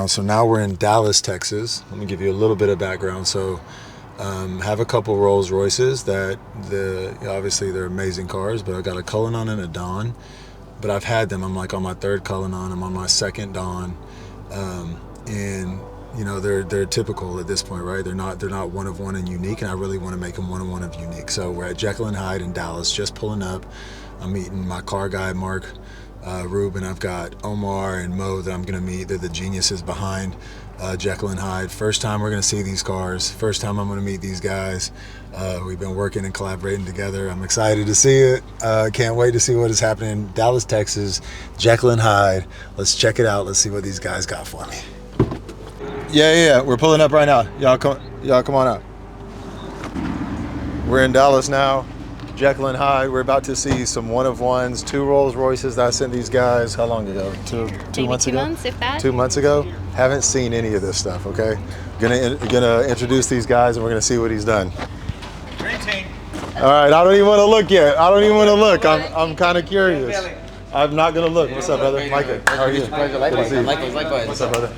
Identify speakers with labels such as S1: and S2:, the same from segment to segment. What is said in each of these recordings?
S1: background. So now we're in Dallas, Texas. Let me give you a little bit of background. So have a couple Rolls Royces that obviously they're amazing cars, but I got a Cullinan and a Dawn. But I've had them. I'm like on my third Cullinan. I'm on my second Dawn, and you know they're typical at this point, right? They're not one of one and unique, and I really want to make them one of one of unique. So we're at Jekyll and Hyde in Dallas, just pulling up. I'm meeting my car guy, Mark. Rube, and I've got Omar and Mo that I'm going to meet. They're the geniuses behind Jekyll and Hyde. First time we're going to see these cars. First time I'm going to meet these guys. We've been working and collaborating together. I'm excited to see it. Can't wait to see what is happening in Dallas, Texas. Jekyll and Hyde. Let's check it out. Let's see what these guys got for me. Yeah. We're pulling up right now. Y'all come on up. We're in Dallas now. Jekyll and Hyde. We're about to see some one-of-ones, 2 Rolls Royces that I sent these guys. How long ago? Two months ago?
S2: 2 months, if that.
S1: 2 months ago. Haven't seen any of this stuff. Okay, gonna introduce these guys, and we're gonna see what he's done. All right, I don't even want to look yet. I'm kind of curious. I'm not gonna look. What's up, brother? Micah, how are you? Good to see you.
S3: Likewise.
S1: What's up, brother?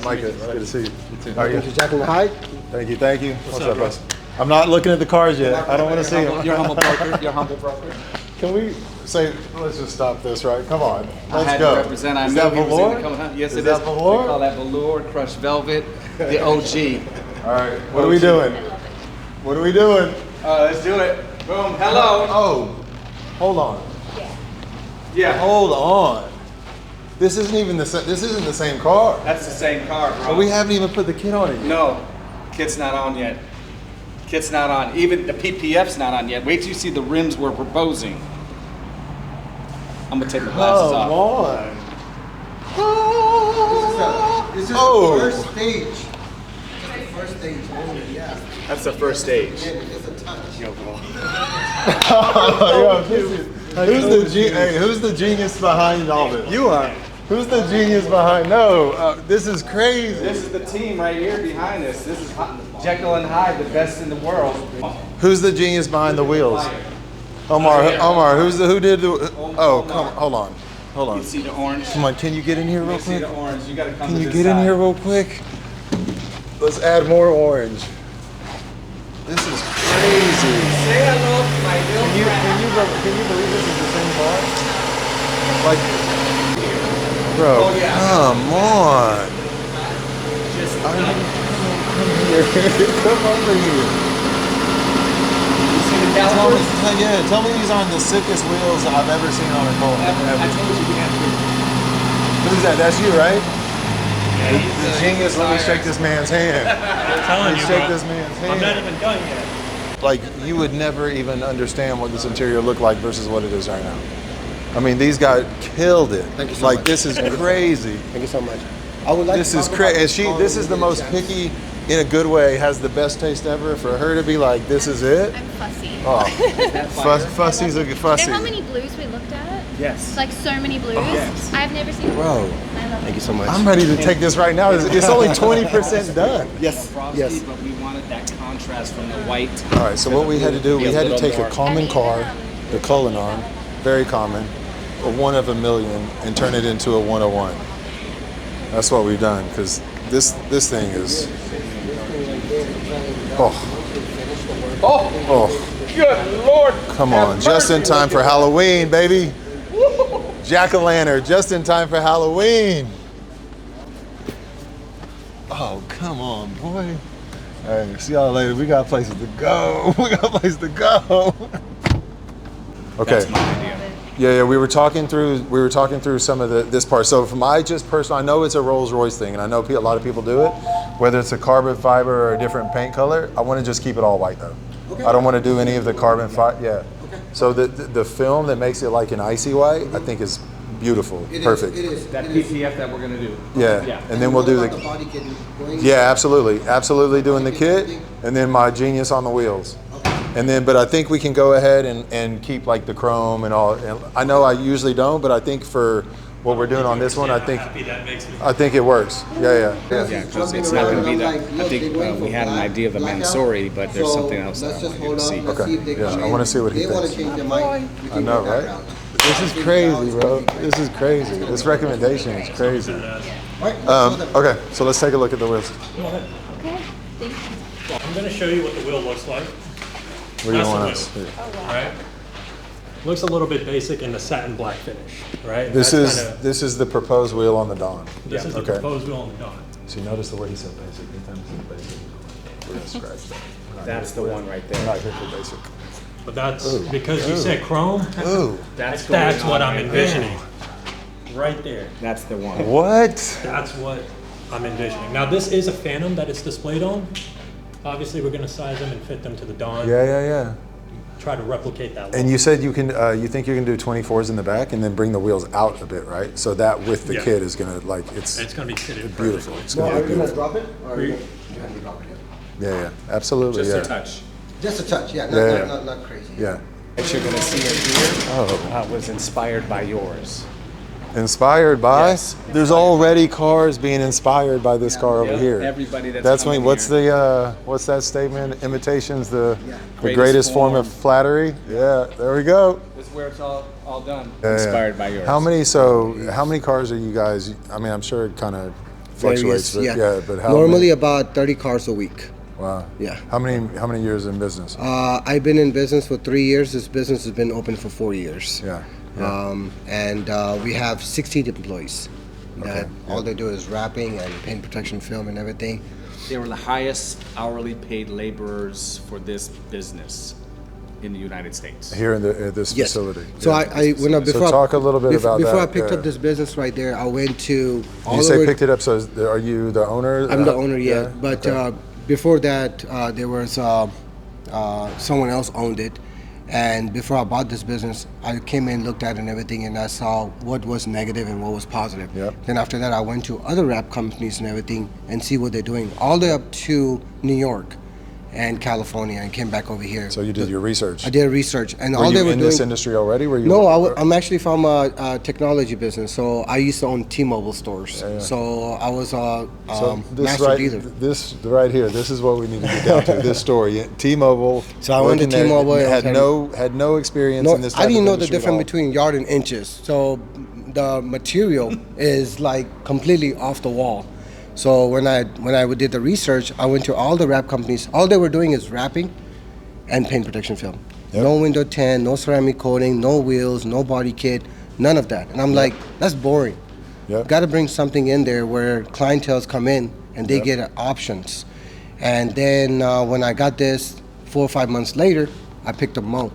S1: Micah, good to see you. How are you?
S4: Jekyll and Hyde.
S1: Thank you. What's up, bro? I'm not looking at the cars yet. I don't want to see them.
S3: You're humble broker.
S1: Can we say, let's just stop this, right? Come on,
S3: I
S1: let's
S3: had
S1: go.
S3: to represent. I
S1: Is
S3: know
S1: that
S3: he was
S1: velour?
S3: in the coming. Yes,
S1: Is
S3: it
S1: that
S3: is.
S1: velour?
S3: We call that velour, crushed velvet, the OG.
S1: All right, what are we doing?
S3: Let's do it. Boom. Hello.
S1: Oh, hold on.
S3: Yeah.
S1: Hold on. This isn't even the same. This isn't the same car.
S3: That's the same car, bro.
S1: But we haven't even put the kit on it yet.
S3: No, kit's not on yet. Kit's not on. Even the PPF's not on yet. Wait till you see the rims we're proposing. I'm gonna take the glasses off.
S1: Come on.
S4: This is the first stage. Just the first stage only, yeah.
S3: That's the first stage.
S4: Yeah, it's a touch.
S3: Yo, bro.
S1: Who's the genius behind all this?
S3: You are.
S1: Who's the genius behind? No, this is crazy.
S3: This is the team right here behind us. This is Jekyll and Hyde, the best in the world.
S1: Who's the genius behind the wheels? Omar, who did the? Oh, hold on.
S3: You see the orange?
S1: Come on, can you get in here real
S3: You see
S1: quick?
S3: the orange? You gotta come
S1: Can
S3: to
S1: you
S3: this
S1: get in
S3: side.
S1: here real quick? Let's add more orange. This is crazy.
S3: Say hello to my little friend.
S1: Can you believe this is the same car? Like, bro,
S3: Oh, yeah.
S1: come on.
S3: Just
S1: Come over here.
S3: You see the calipers?
S1: Tell me these aren't the sickest wheels I've ever seen on a car.
S3: I told you we have to.
S1: Who's that? That's you, right?
S3: Yeah,
S1: The genius. Let me shake this man's hand.
S5: I'm telling you,
S1: Shake
S5: bro.
S1: this man's
S5: I'm not
S1: hand.
S5: even done yet.
S1: Like, you would never even understand what this interior looked like versus what it is right now. I mean, these guys killed it.
S4: Thank you so
S1: like,
S4: much.
S1: this is crazy.
S4: Thank you so much. I would like
S1: This
S4: to
S1: is
S4: talk
S1: crazy.
S4: about
S1: And this is the most
S4: chance.
S1: picky, in a good way, has the best taste ever. For her to be like, this is it?
S2: I'm fussy.
S1: Oh, fussy's a
S2: You
S1: fussy.
S2: know how many blues we looked at?
S3: Yes.
S2: It's like so many blues.
S3: Yes.
S2: I've never seen
S1: Bro.
S2: I love
S4: Thank
S2: it.
S4: you so much.
S1: I'm ready to take this right now. It's only 20% done.
S4: Yes.
S3: Frosty,
S4: Yes.
S3: but we wanted that contrast from the white.
S1: All right, so what we had to do, we had to take a common
S2: And
S1: car,
S2: even,
S1: the Cullinan, very common, a 1 of a million, and turn it into a 101. That's what we've done, because this thing is,
S3: Good Lord!
S1: come on, just in time for Halloween, baby. Jack-o'-lantern, just in time for Halloween. Oh, come on, boy. Hey, see y'all later. We got places to go. Okay.
S3: That's my idea.
S1: Yeah, we were talking through some of this part. So for my just personal, I know it's a Rolls Royce thing, and I know a lot of people do it. Whether it's a carbon fiber or a different paint color, I want to just keep it all white though.
S4: Okay.
S1: I don't want to do any of the carbon fiber. Yeah. Okay. So the film that makes it like an icy white, I think is beautiful, perfect.
S4: It is.
S3: That PPF that we're gonna do.
S1: Yeah.
S3: Yeah.
S1: And then we'll do
S4: the
S1: the.
S4: body kit.
S1: Yeah, absolutely doing the kit, and then my genius on the wheels. And then, but I think we can go ahead and keep like the chrome and all. And I know I usually don't, but I think for what we're doing on this one, I think it works. Yeah.
S3: Yeah, because it's not going to be that. I think we had an idea of the Mansory, but there's something else that I want you to see.
S1: Okay. Yeah, I want to see what he
S4: They want to
S1: thinks.
S4: change their mind.
S1: I know, right? This is crazy, bro. This is crazy. This recommendation is crazy. Okay, so let's take a look at the wheels.
S2: Okay. Thank you.
S5: Well, I'm going to show you what the wheel looks like.
S1: What do you
S5: That's
S1: want
S5: the
S1: us?
S5: wheel.
S2: Oh wow.
S5: Right? Looks a little bit basic in the satin black finish, right?
S1: This
S5: That's
S1: is
S5: kinda-
S1: this is the proposed wheel on the Dawn.
S5: this is the
S1: okay.
S5: proposed wheel on the Dawn.
S1: So you notice the way he said basic. Anytime he said basic, we're gonna scratch that. We're not
S3: That's
S1: here
S3: the
S1: for-
S3: one right
S1: We're
S3: there.
S1: not here for basic.
S5: But that's
S1: Ooh.
S5: because you
S1: Ooh.
S5: said chrome.
S1: Ooh.
S3: That's
S5: That's
S3: going
S5: what
S3: on
S5: I'm
S3: right
S5: envisioning. Right there.
S3: there. That's the one.
S1: What?
S5: That's what I'm envisioning. Now this is a Phantom that it's displayed on. Obviously, we're going to size them and fit them to the Dawn.
S1: Yeah.
S5: Try to replicate that.
S1: And
S5: look.
S1: you said you can. You think you can do 24s in the back and then bring the wheels out a bit, right? So that with the
S5: Yeah.
S1: kid is gonna like it's
S5: It's going to be fitted
S1: beautiful.
S5: perfectly.
S1: It's
S4: Well,
S1: gonna
S4: are
S1: be
S4: you gonna
S1: beautiful.
S4: drop it? Or are you gonna drop it?
S1: Yeah, absolutely.
S3: Just
S1: yeah.
S3: a touch.
S4: Just a touch, yeah,
S1: Yeah.
S4: not crazy.
S1: Yeah.
S3: What you're gonna see in here
S1: Oh.
S3: was inspired by yours.
S1: Inspired by?
S3: Yes.
S1: There's already cars being inspired by this car over
S3: Yep,
S1: here.
S3: everybody that's
S1: That's
S3: coming
S1: when. What's
S3: here.
S1: the what's that statement? Imitation's the
S3: Greatest
S1: greatest form of
S3: form.
S1: flattery. Yeah, there we go.
S3: This is where it's all done.
S1: Yeah, yeah.
S3: Inspired by yours.
S1: How many cars are you guys? I mean, I'm sure it kind of fluctuates,
S4: Various,
S1: but yeah. But how
S4: Normally
S1: many?
S4: about 30 cars a week.
S1: Wow.
S4: Yeah.
S1: How many years in business?
S4: I've been in business for 3 years. This business has been open for 4 years.
S1: Yeah.
S4: And we have 16 employees that
S1: Okay,
S4: all they do is wrapping and paint protection film and everything.
S3: They were the highest hourly paid laborers for this business in the United States.
S1: Here in this
S4: Yes.
S1: facility.
S4: So
S1: Yeah.
S4: before
S1: talk a little bit about
S4: before
S1: that,
S4: I picked
S1: yeah.
S4: up this business right there, I went to all
S1: You say
S4: over.
S1: picked it up. So are you the owner?
S4: I'm the owner, yeah.
S1: Yeah?
S4: But
S1: Okay.
S4: before that, there was someone else owned it. And before I bought this business, I came in, looked at it and everything, and I saw what was negative and what was positive.
S1: Yep.
S4: Then after that, I went to other wrap companies and everything and see what they're doing, all the way up to New York and California, and came back over here.
S1: So you did your research.
S4: I did research, and
S1: Were
S4: all
S1: you
S4: they were
S1: in
S4: doing.
S1: this industry already? Were you?
S4: No, I'm actually from a technology business, so I used to own T-Mobile stores.
S1: Yeah.
S4: So I was a
S1: So this
S4: master
S1: right,
S4: dealer.
S1: this right here. This is what we need to get down to. This story. T-Mobile.
S4: So I went to
S1: working there,
S4: T-Mobile and
S1: had no experience
S4: No,
S1: in this.
S4: I
S1: Type
S4: didn't
S1: of
S4: know the
S1: industry at
S4: difference
S1: all.
S4: between yard and inches. So the material is like completely off the wall. So when I did the research, I went to all the wrap companies. All they were doing is wrapping and paint protection film.
S1: Yep.
S4: No window tint, no ceramic coating, no wheels, no body kit, none of that. And I'm like, that's boring.
S1: Yep.
S4: Got to bring something in there where clientels come in and they
S1: Yep.
S4: get options. And then when I got this 4 or 5 months later, I picked up Mo.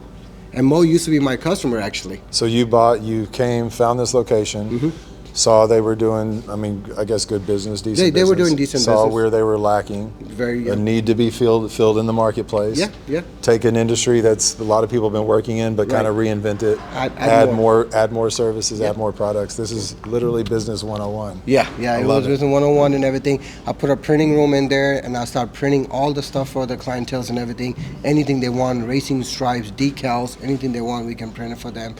S4: And Mo used to be my customer actually.
S1: So you came, found this location,
S4: Mm-hmm.
S1: saw they were doing, I mean, I guess good business, decent
S4: They were
S1: business,
S4: doing decent
S1: saw
S4: business.
S1: where they were lacking,
S4: Very,
S1: a need to be filled in the marketplace.
S4: Yeah.
S1: Take an industry that's a lot of people have been working in, but kind of
S4: Right.
S1: reinvent it,
S4: Add
S1: add more services, add more products. This is literally business 101.
S4: Yeah,
S1: I
S4: it
S1: love
S4: was
S1: it.
S4: business 101 and everything. I put a printing room in there and I started printing all the stuff for the clientels and everything. Anything they want, racing stripes, decals, anything they want, we can print it for them.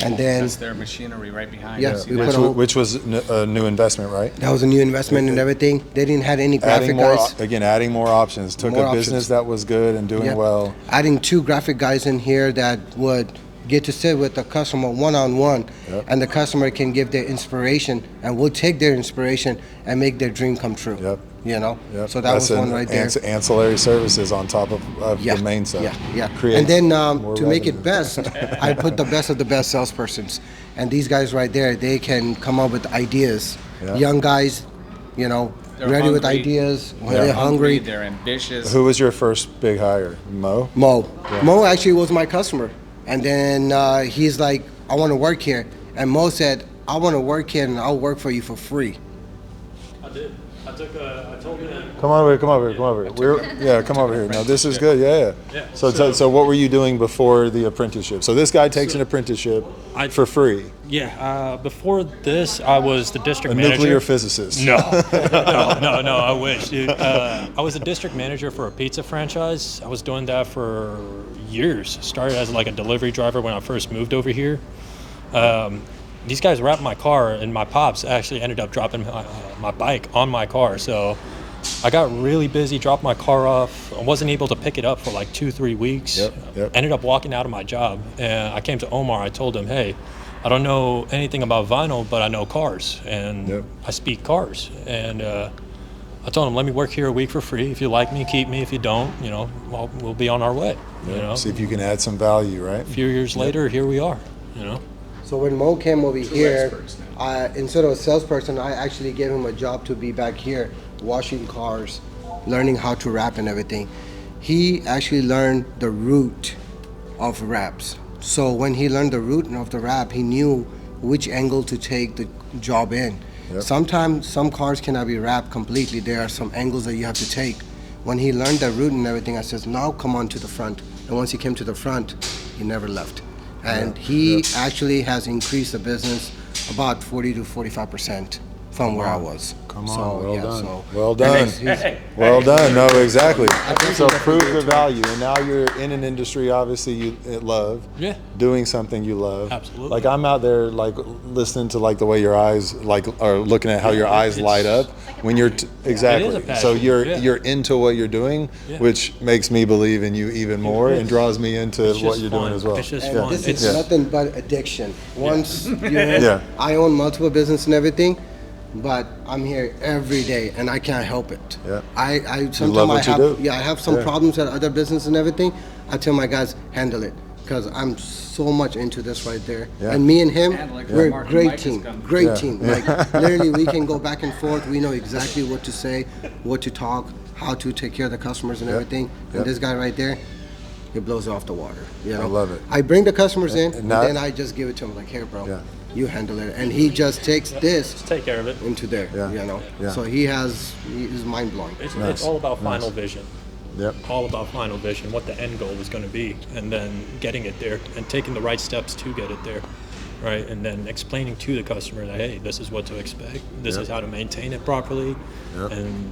S4: And then
S3: That's their machinery right behind.
S4: Yeah,
S3: You see
S4: we
S3: that?
S4: put a whole-
S1: Which was a new investment, right?
S4: that was a new investment and everything. They didn't have any graphic
S1: Adding more,
S4: guys.
S1: adding more options. Took
S4: More
S1: a business
S4: options.
S1: that was good and doing
S4: Yeah.
S1: well.
S4: Adding 2 graphic guys in here that would get to sit with the customer one-on-one,
S1: Yep.
S4: and the customer can give their inspiration, and we'll take their inspiration and make their dream come true.
S1: Yep.
S4: You know?
S1: Yep.
S4: So that
S1: That's
S4: was one
S1: an
S4: right there.
S1: Ancillary services on top of
S4: Yeah,
S1: the main stuff.
S4: Yeah.
S1: Creates
S4: And then
S1: more
S4: to make it
S1: revenue.
S4: best, I put the best of the best salespersons. And these guys right there, they can come up with ideas.
S1: Yeah.
S4: Young guys, you know,
S3: They're
S4: ready with
S3: hungry.
S4: ideas. When they're hungry.
S3: They're ambitious.
S1: Who was your first big hire? Mo?
S4: Mo. Mo actually was my customer. And then he's like, I want to work here. And Mo said, I want to work here and I'll work for you for free.
S5: I did. I told him that.
S1: Come over here. Come over here. Come over here. No, this is good. Yeah.
S5: Yeah.
S1: So what were you doing before the apprenticeship? So this guy takes an apprenticeship for free.
S5: Yeah. Before this, I was the district
S1: A
S5: manager.
S1: nuclear physicist.
S5: No, no, I wish, dude. I was a district manager for a pizza franchise. I was doing that for years. Started as like a delivery driver when I first moved over here. These guys wrapped my car, and my pops actually ended up dropping my bike on my car. So I got really busy, dropped my car off. I wasn't able to pick it up for like 2-3 weeks.
S1: Yep.
S5: Ended up walking out of my job, and I came to Omar. I told him, hey, I don't know anything about vinyl, but I know cars, and
S1: Yep.
S5: I speak cars. And I told him, let me work here a week for free. If you like me, keep me. If you don't, well, we'll be on our way.
S1: See if you can add some value, right?
S5: A few years later, here we are.
S4: So when Mo came over here,
S3: experts
S4: instead of a salesperson, I actually gave him a job to be back here, washing cars, learning how to wrap and everything. He actually learned the root of wraps. So when he learned the root of the wrap, he knew which angle to take the job in.
S1: Yep.
S4: Sometimes some cars cannot be wrapped completely. There are some angles that you have to take. When he learned the root and everything, I says, now come on to the front. And once he came to the front, he never left. And he actually has increased the business about 40 to 45% from where I was.
S1: Come on,
S4: So,
S1: well
S4: yeah,
S1: done.
S4: so-
S1: Well done.
S4: He's-
S1: Well done. No, exactly.
S4: think
S1: So
S4: he
S1: prove
S4: definitely
S1: the value, and now you're in an industry obviously you love.
S5: Yeah.
S1: Doing something you love.
S5: Absolutely.
S1: Like I'm out there like listening to like the way your eyes like are looking at how your eyes light up when you're exactly.
S5: It is a
S1: So
S5: passion,
S1: you're into what you're doing,
S5: Yeah.
S1: which makes me believe in you even more and draws me into
S5: It's
S1: what
S5: just
S1: you're
S5: fun.
S1: doing as well.
S5: It's just
S4: And
S5: fun.
S4: this
S5: It's
S4: is nothing but addiction. Once you
S1: Yeah.
S4: I own multiple business and everything, but I'm here every day and I can't help it.
S1: Yeah.
S4: I sometimes
S1: love
S4: I
S1: what you
S4: have
S1: do.
S4: I have some
S1: Yeah.
S4: problems at other business and everything. I tell my guys handle it because I'm so much into this right there.
S1: Yeah.
S4: And me and him,
S3: Handle it 'cause
S4: we're a
S3: Mark and
S4: great
S3: Micah's
S4: team.
S3: coming.
S4: Great
S1: Yeah.
S4: team. Like literally, we can go back and forth. We know exactly what to say, what to talk, how to take care of the customers and
S1: Yeah.
S4: everything.
S1: Yeah.
S4: And this guy right there, he blows it off the water. You know?
S1: I love it.
S4: I bring the customers in,
S1: And
S4: and
S1: now-
S4: then I just give it to him like, here, bro,
S1: Yeah.
S4: you handle it. And he just takes this
S5: take care of it.
S4: into there,
S1: Yeah. Yeah.
S4: So he's mind blowing.
S5: It's all about final vision.
S1: Yep.
S5: All about final vision, what the end goal is going to be, and then getting it there and taking the right steps to get it there, right? And then explaining to the customer that, hey, this is what to expect. This
S1: Yep.
S5: is how to maintain it properly.
S1: Yep.
S5: And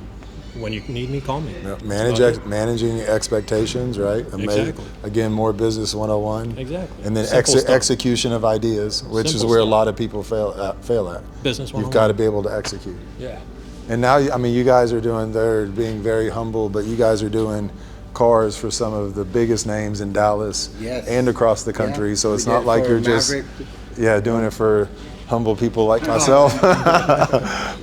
S5: when you need me, call me.
S1: Yeah,
S5: That's about it.
S1: managing expectations, right?
S5: Exactly.
S1: Again, more business 101.
S5: Exactly.
S1: And then
S5: Simple stuff.
S1: execution of ideas, which is
S5: Simple
S1: where a
S5: stuff.
S1: lot of people fail at.
S5: Business
S1: You've
S5: 101.
S1: got to be able to execute.
S5: Yeah.
S1: And now, I mean, you guys are they're being very humble, but you guys are doing cars for some of the biggest names in Dallas
S4: Yes.
S1: and across the country.
S4: Yeah.
S1: So
S4: We
S1: it's
S4: did
S1: not
S4: it
S1: like
S4: for
S1: you're just,
S4: Maverick.
S1: doing it for humble people like myself,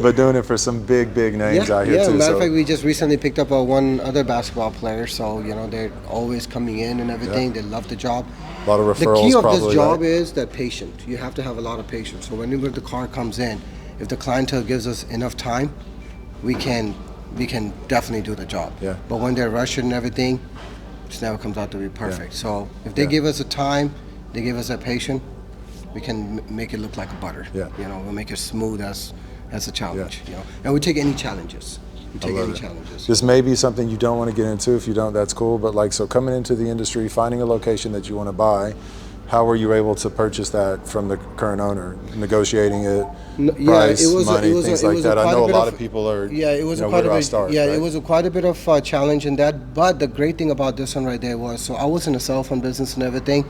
S1: but doing it for some big names out here too.
S4: Matter
S1: So
S4: of fact, we just recently picked up one other basketball player, so they're always coming in and everything. They love the job.
S1: a lot of
S4: The
S1: referrals
S4: key of
S1: probably.
S4: this job
S1: right?
S4: is that patient. You have to have a lot of patience. So whenever the car comes in, if the clientele gives us enough time, we can definitely do the job.
S1: Yeah.
S4: But when they're rushing and everything, it just never comes out to be perfect.
S1: Yeah.
S4: So if they
S1: Yeah.
S4: give us a time, they give us that patience, we can make it look like a butter.
S1: Yeah.
S4: We'll make it smooth as a challenge. And we take any challenges. We take
S1: love
S4: any
S1: it.
S4: challenges.
S1: This may be something you don't want to get into. If you don't, that's cool. But so coming into the industry, finding a location that you want to buy, how were you able to purchase that from the current owner? Negotiating it, price, money, things like that. I know a lot of people are.
S4: Yeah, it was
S1: where
S4: quite a
S1: do I
S4: bit.
S1: start,
S4: Yeah,
S1: right?
S4: it was quite a bit of challenge in that. But the great thing about this one right there was, so I was in a cell phone business and everything.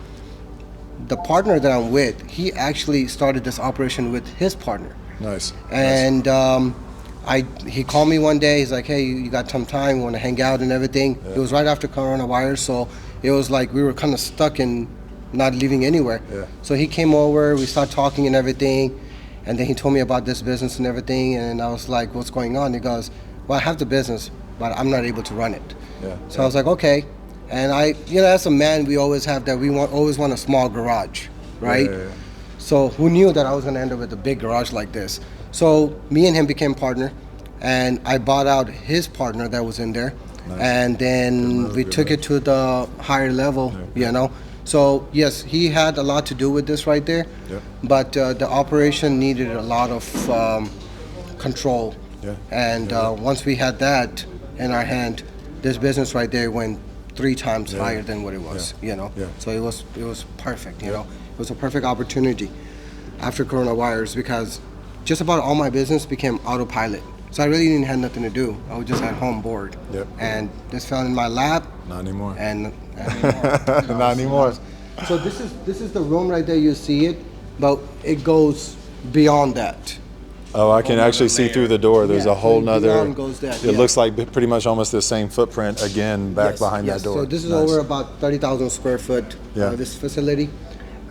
S4: The partner that I'm with, he actually started this operation with his partner.
S1: Nice.
S4: And he called me one day. He's like, "Hey, you got some time? Want to hang out and everything?" It was right after coronavirus, so it was like we were kind of stuck in not leaving anywhere.
S1: Yeah.
S4: So he came over. We started talking and everything, and then he told me about this business and everything. And I was like, "What's going on?" He goes, "Well, I have the business, but I'm not able to run it."
S1: Yeah.
S4: So I was like, "Okay." And as a man, we always have that. We always want a small garage, right?
S1: Yeah.
S4: So who knew that I was gonna end up with a big garage like this? So me and him became partner, and I bought out his partner that was in there,
S1: Nice.
S4: and then we took it to the higher level, So yes, he had a lot to do with this right there,
S1: Yep.
S4: but the operation needed a lot of control,
S1: Yeah.
S4: and once we had that in our hand, this business right there went 3 times higher than what it was,
S1: Yeah.
S4: So it was perfect, It was a perfect opportunity after coronavirus because just about all my business became autopilot. So I really didn't have nothing to do. I was just at home bored.
S1: Yep.
S4: And this fell in my lap
S1: Not anymore.
S4: and
S1: Not anymore.
S4: So this is the room right there, you see it, but it goes beyond that.
S1: Oh, I can actually see through the door. There's
S4: Yeah,
S1: a whole
S4: so
S1: nother.
S4: beyond goes that,
S1: It
S4: yeah.
S1: looks like pretty much almost the same footprint again back
S4: Yes,
S1: behind
S4: yes.
S1: that door.
S4: So this is
S1: Nice.
S4: over about 30,000 square foot,
S1: Yeah.
S4: this facility.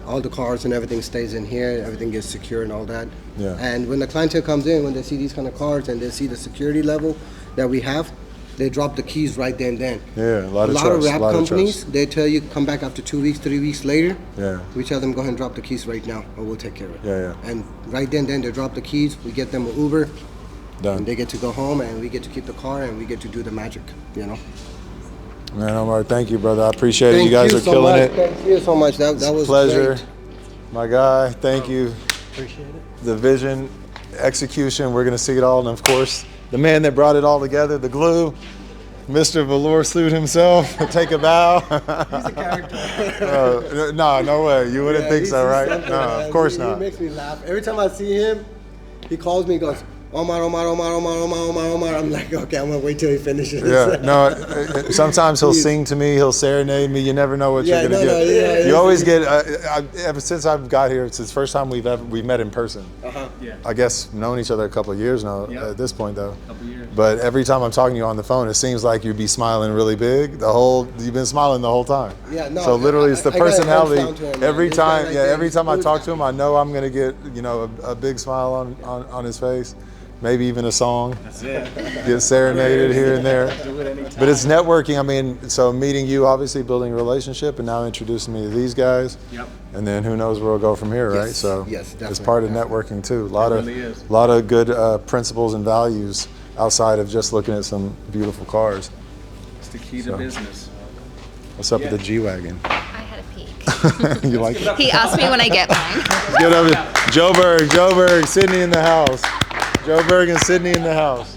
S4: all the cars and everything stays in here. Everything gets secure and all that.
S1: Yeah.
S4: And when the clientele comes in, when they see these kind of cars and they see the security level that we have, they drop the keys right then and then.
S1: Yeah, a lot of
S4: of
S1: trust,
S4: wrap
S1: lot of
S4: companies,
S1: trust.
S4: they tell you come back after 2 weeks, 3 weeks later.
S1: Yeah.
S4: We tell them go ahead and drop the keys right now, or we'll take care of it.
S1: Yeah, yeah.
S4: And right then they drop the keys. We get them an Uber,
S1: Done.
S4: and they get to go home, and we get to keep the car, and we get to do the magic. You know.
S1: Man, Omar, thank you, brother. I appreciate it.
S4: Thank
S1: You guys are
S4: so
S1: killing
S4: much.
S1: it.
S4: Thank you so much. That was
S1: Pleasure.
S4: great.
S1: My guy, thank you.
S5: Appreciate it.
S1: The vision, execution, we're going to see it all. And of course, the man that brought it all together, the glue, Mr. Velour Suit himself. Take a bow.
S4: He's a character.
S1: No way. You wouldn't
S4: Yeah,
S1: think
S4: he's
S1: so, right?
S4: something,
S1: No,
S4: man.
S1: of course
S4: He
S1: not.
S4: makes me laugh. Every time I see him, he calls me and goes, Omar. I'm like, okay, I'm going to wait till he finishes.
S1: Yeah, no. Sometimes he'll sing to me. He'll serenade me. You never know what
S4: Yeah,
S1: you're gonna
S4: no,
S1: get.
S4: no, yeah,
S1: you
S4: yeah.
S1: always get. Ever since I've got here, it's the first time we've met in person.
S4: Uh-huh.
S3: Yeah.
S1: I guess known each other a couple of years now.
S3: Yeah.
S1: At this point, though.
S3: Couple years.
S1: But every time I'm talking to you on the phone, it seems like you'd be smiling really big. You've been smiling the whole time.
S4: Yeah, no,
S1: So literally, it's the
S4: I got a hands
S1: personality.
S4: down to him, man.
S1: Every
S4: This guy
S1: time,
S4: right
S1: yeah,
S4: there,
S1: every time I
S4: he's
S1: talk to him, I
S4: happy.
S1: know I'm gonna get a big smile on his face. Maybe even a song.
S3: That's it.
S1: Get serenaded here and there.
S3: Do it anytime.
S1: But it's networking. I mean, so meeting you, obviously building a relationship, and now introducing me to these guys.
S3: Yep.
S1: And then who knows where we'll go from here, right?
S4: Yes,
S1: So
S4: yes,
S1: it's
S4: definitely,
S1: part of
S4: definitely.
S1: networking too. A
S3: really is.
S1: lot of good principles and values outside of just looking at some beautiful cars.
S3: It's the key
S1: So.
S3: to business.
S1: What's up with the G-Wagon?
S2: I had a peek.
S1: You like it?
S2: He asked me when I get mine.
S1: Get over Joe Berg, Sydney in the house. Joe Berg and Sydney in the house.